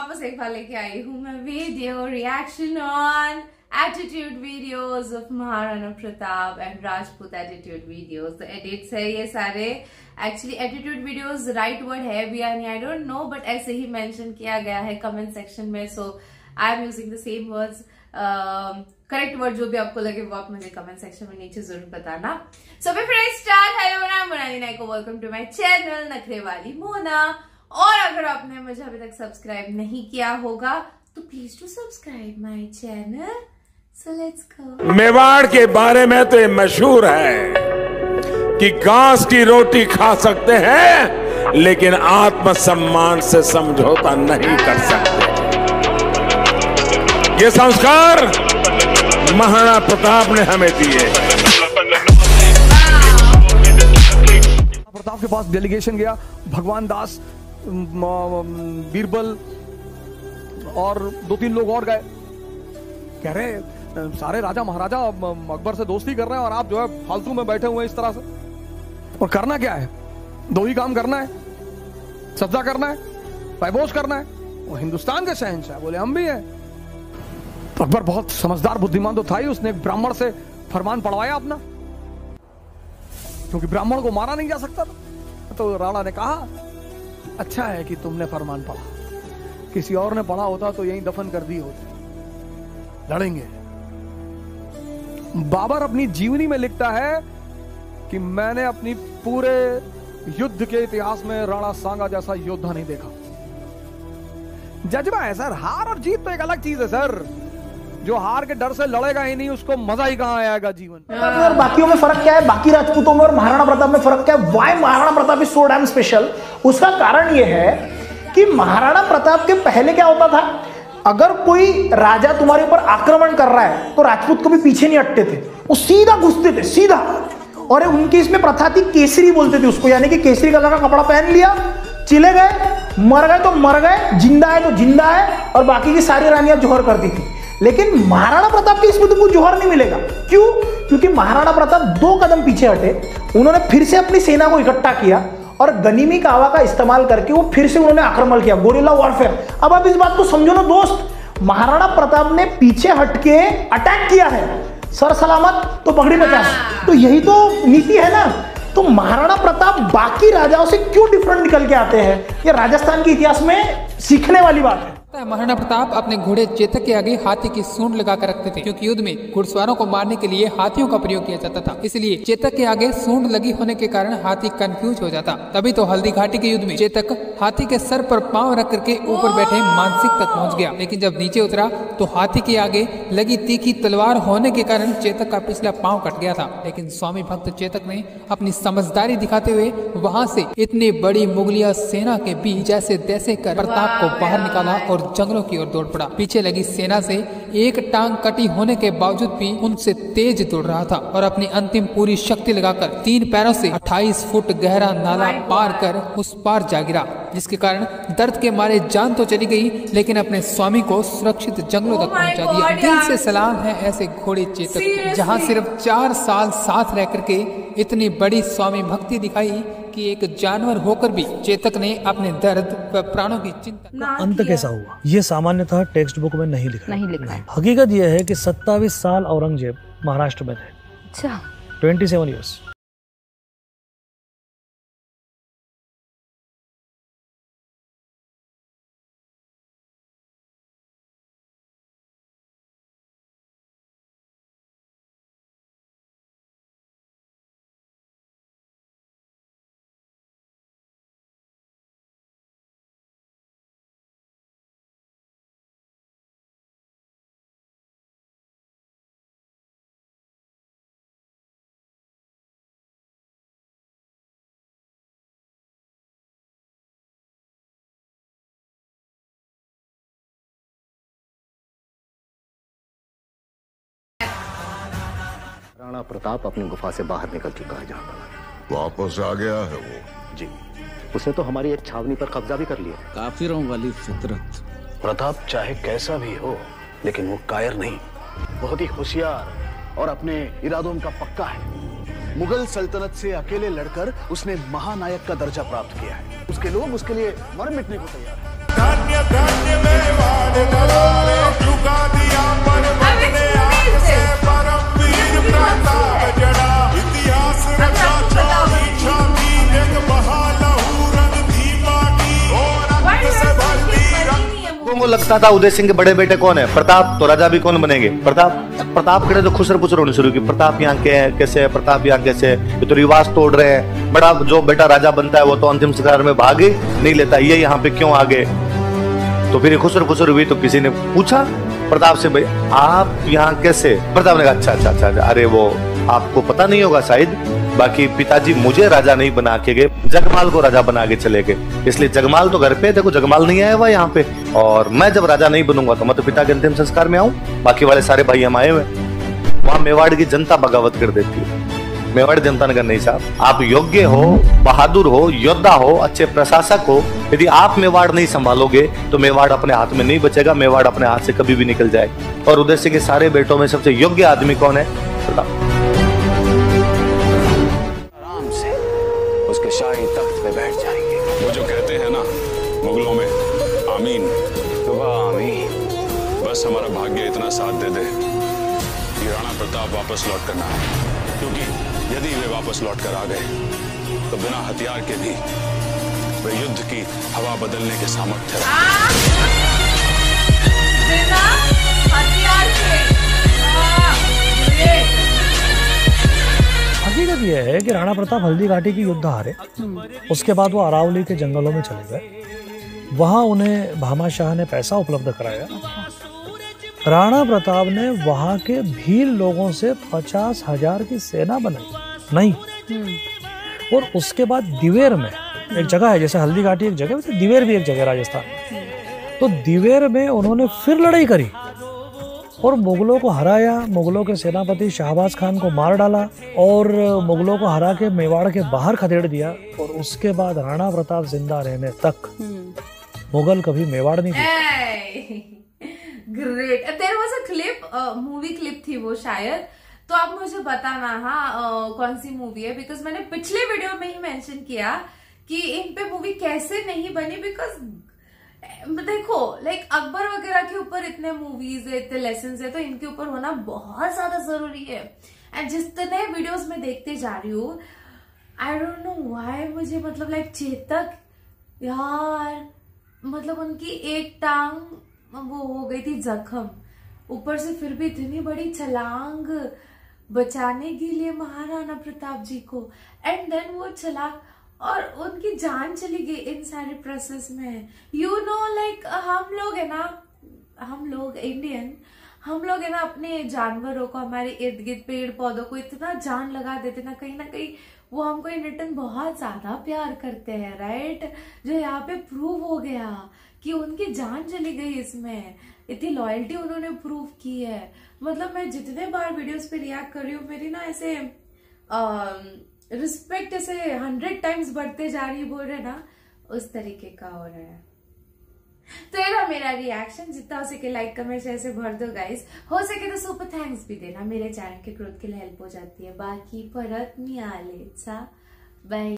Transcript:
वापस एक बार लेके आई हूँ मैं video reaction on attitude videos of Maharana Pratap and Rajput attitude videos. तो एडिट्स है ये सारे। Actually attitude videos right word है भी या नहीं आई डोंट नो, बट ऐसे ही मेंशन किया गया है कमेंट सेक्शन में, so I am using the same words. Correct word जो भी आपको लगे वो आप मुझे कमेंट सेक्शन में नीचे जरूर बताना। So before start, hello I am Monali Nayak, welcome to my channel Nakhre Wali Mona. और अगर आपने मुझे अभी तक सब्सक्राइब नहीं किया होगा तो please to subscribe my channel. So let's go. Mewar के बारे में तो ये मशहूर है कि घास की रोटी खा सकते हैं लेकिन आत्मसम्मान से समझौता नहीं कर सकते। ये संस्कार महाराणा प्रताप ने हमें दिए। प्रताप के पास डेलीगेशन गया, भगवान दास, बीरबल और 2-3 लोग और गए। कह रहे सारे राजा महाराजा अकबर से दोस्ती कर रहे हैं और आप जो है फालतू में बैठे हुए हैं इस तरह से। और करना क्या है? 2 ही काम करना है, सज्जा करना है, पैबोस करना है। वो हिंदुस्तान के शहंशाह, बोले हम भी हैं। तो अकबर बहुत समझदार बुद्धिमान तो था ही, उसने ब्राह्मण से फरमान पढ़वाया अपना, क्योंकि ब्राह्मण को मारा नहीं जा सकता था। तो राणा ने कहा अच्छा है कि तुमने फरमान पढ़ा, किसी और ने पढ़ा होता तो यहीं दफन कर दी होती। लड़ेंगे। बाबर अपनी जीवनी में लिखता है कि मैंने अपनी पूरे युद्ध के इतिहास में राणा सांगा जैसा योद्धा नहीं देखा। जज्बा है सर, हार और जीत तो एक अलग चीज है सर। जो हार के डर से लड़ेगा ही नहीं उसको मजा ही कहां आएगा जीवन में। और बाकियों में फर्क क्या है, बाकी राजपूतों में और महाराणा प्रताप में फर्क क्या है? Why Maharana Pratap is so damn special? उसका कारण यह है कि महाराणा प्रताप के पहले क्या होता था, अगर कोई राजा तुम्हारे ऊपर आक्रमण कर रहा है तो राजपूत कभी पीछे नहीं हटते थे, वो सीधा घुसते थे, सीधा। और उनकी इसमें प्रथा थी, केसरी बोलते थे उसको, यानी कि केसरी कलर का कपड़ा पहन लिया, चिले गए, मर गए तो मर गए, जिंदा है तो जिंदा है, और बाकी की सारी रानियां जोहर करती थी। लेकिन महाराणा प्रताप के इसमें तुमको जोहर नहीं मिलेगा। क्यों? क्योंकि महाराणा प्रताप 2 कदम पीछे हटे, उन्होंने फिर से अपनी सेना को इकट्ठा किया और गनीमी कावा का इस्तेमाल करके वो फिर से उन्होंने आक्रमण किया, गोरिल्ला वॉरफेयर। अब आप इस बात को समझो ना दोस्त, महाराणा प्रताप ने पीछे हटके अटैक किया है, सर सलामत तो पगड़ी 50। तो यही तो नीति है ना। तो महाराणा प्रताप बाकी राजाओं से क्यों डिफरेंट निकल के आते हैं, ये राजस्थान के इतिहास में सीखने वाली बात है। महाराणा प्रताप अपने घोड़े चेतक के आगे हाथी की सूंड लगाकर रखते थे, क्योंकि युद्ध में घुड़सवारों को मारने के लिए हाथियों का प्रयोग किया जाता था। इसलिए चेतक के आगे सूंड लगी होने के कारण हाथी कंफ्यूज हो जाता। तभी तो हल्दी घाटी के युद्ध में चेतक हाथी के सर पर पांव रख करके ऊपर बैठे मानसिक तक पहुंच गया, लेकिन जब नीचे उतरा तो हाथी के आगे लगी तीखी तलवार होने के कारण चेतक का पिछला पांव कट गया था। लेकिन स्वामी भक्त चेतक ने अपनी समझदारी दिखाते हुए वहां से इतनी बड़ी मुगलिया सेना के बीच जैसे तैसे कर प्रताप को बाहर निकाला और जंगलों की ओर दौड़ पड़ा। पीछे लगी सेना से एक टांग कटी होने के बावजूद भी उनसे तेज दौड़ रहा था और अपनी अंतिम पूरी शक्ति लगाकर 3 पैरों से 28 फुट गहरा नाला पार कर उस पार जा गिरा, जिसके कारण दर्द के मारे जान तो चली गई, लेकिन अपने स्वामी को सुरक्षित जंगलों तक पहुंचा दिया। दिल से सलाम है ऐसे घोड़े चेतक, जहां सिर्फ 4 साल साथ रह करके इतनी बड़ी स्वामी भक्ति दिखाई कि एक जानवर होकर भी चेतक ने अपने दर्द व प्राणों की चिंता। अंत कैसा हुआ ये सामान्यतः टेक्स्ट बुक में नहीं लिखा है। हकीकत यह है कि 27 साल औरंगजेब महाराष्ट्र में थे। अच्छा। 27 ईयर्स। राणा प्रताप अपनी गुफा से बाहर निकल चुका है। जहाँ वापस आ गया है वो? जी, उसने तो हमारी एक छावनी पर कब्जा भी कर लिया। काफिरों वाली फितरत। प्रताप चाहे कैसा भी हो, लेकिन वो कायर नहीं, बहुत ही होशियार और अपने इरादों का पक्का है। मुगल सल्तनत से अकेले लड़कर उसने महानायक का दर्जा प्राप्त किया है। उसके लोग उसके लिए मर मिटने को तैयार हैं। को लगता था उदय सिंह के बड़े बेटे कौन है, प्रताप, तो राजा भी कौन बनेंगे, प्रताप के तो खुसर पुसर होने शुरू की, प्रताप यहाँ के है कैसे है, प्रताप यहाँ कैसे है, ये तो रिवाज तोड़ रहे हैं, बड़ा जो बेटा राजा बनता है वो तो अंतिम संस्कार में भाग ही नहीं लेता, ये यहाँ पे क्यों आ गए। तो फिर खुसर पुसर हुई तो किसी ने पूछा प्रताप से, भाई आप यहाँ कैसे, प्रताप ने कहा अच्छा, अरे वो आपको पता नहीं होगा शायद, बाकी पिताजी मुझे राजा नहीं बना के गए, जगमाल को राजा बना के चले गए, इसलिए जगमाल तो घर पे, देखो जगमाल नहीं आया हुआ यहाँ पे, और मैं जब राजा नहीं बनूंगा तो मैं तो पिता के अंतिम संस्कार में आऊं, बाकी वाले सारे भाई हम आए हुए। वहां मेवाड़ की जनता बगावत कर देती है। मेवाड़ जनता ने कहा नहीं साहब, आप योग्य हो, बहादुर हो, योद्धा हो, अच्छे प्रशासक हो, यदि आप मेवाड़ नहीं संभालोगे तो मेवाड़ अपने हाथ में नहीं बचेगा, मेवाड़ अपने हाथ से कभी भी निकल जाएगा। और उदय सिंह के सारे बेटों में सबसे योग्य आदमी कौन है, आराम से उसके शाही तख्त पे बैठ जाएंगे। वो जो कहते हैं ना मुगलों में, आमीन, तो आमीन। बस हमारा भाग्य इतना साथ दे दे कि राणा प्रताप वापस लौट कर ना आए, क्योंकि यदि वे वापस लौट कर आ गए तो बिना हथियार के भी वे युद्ध की हवा बदलने के सामर्थ्य बिना हथियार के। हकीकत यह है कि राणा प्रताप हल्दी घाटी की युद्ध हारे, उसके बाद वो अरावली के जंगलों में चले गए, वहां उन्हें भामा शाह ने पैसा उपलब्ध कराया। राणा प्रताप ने वहां के भील लोगों से 50,000 की सेना बनाई नहीं, और उसके बाद दिवेर में एक जगह है, जैसे हल्दी घाटी एक जगह, वैसे दिवेर भी एक जगह राजस्थान, तो दिवेर में उन्होंने फिर लड़ाई करी और मुगलों को हराया, मुगलों के सेनापति शाहबाज खान को मार डाला और मुगलों को हरा के मेवाड़ के बाहर खदेड़ दिया। और उसके बाद राणा प्रताप जिंदा रहने तक मुगल कभी मेवाड़ नहीं जीते। Great. There was a clip, movie clip थी वो शायद, तो आप मुझे बताना हाँ कौन सी मूवी है, बिकॉज मैंने पिछले वीडियो में ही मेंशन किया कि इन पे मूवी कैसे नहीं बनी, बिकॉज देखो लाइक अकबर वगैरह के ऊपर इतने मूवीज है, इतने लेसन है, तो इनके ऊपर होना बहुत ज्यादा जरूरी है। एंड जितने वीडियोस में देखते जा रही हूँ, आई डोंट नो व्हाई मुझे मतलब लाइक चेतक यार, मतलब उनकी एक टांग वो हो गई थी जख्म, ऊपर से फिर भी इतनी बड़ी छलांग बचाने के लिए महाराणा प्रताप जी को, एंड देन वो छलांग और उनकी जान चली गई इन सारे प्रोसेस में। यू नो लाइक हम लोग है ना, हम लोग इंडियन, हम लोग है ना अपने जानवरों को, हमारे इर्द गिर्द पेड़ पौधों को इतना जान लगा देते ना, कहीं ना कहीं वो हमको इन रिटर्न बहुत ज्यादा प्यार करते हैं, राइट। जो यहाँ पे प्रूव हो गया कि उनकी जान चली गई, इसमें इतनी लॉयल्टी उन्होंने प्रूव की है। मतलब मैं जितने बार वीडियोस पे रिएक्ट कर रही हूँ, मेरी ना ऐसे रिस्पेक्ट ऐसे 100 टाइम्स बढ़ते जा रही, बोल रहे ना, उस तरीके का हो रहा है। तो ये मेरा रिएक्शन, जितना हो सके लाइक कमेंट शेयर से भर दो गाइस, हो सके तो सुपर थैंक्स भी देना, मेरे चैनल के ग्रोथ के लिए हेल्प हो जाती है। बाकी परत मिळाले चा बाय।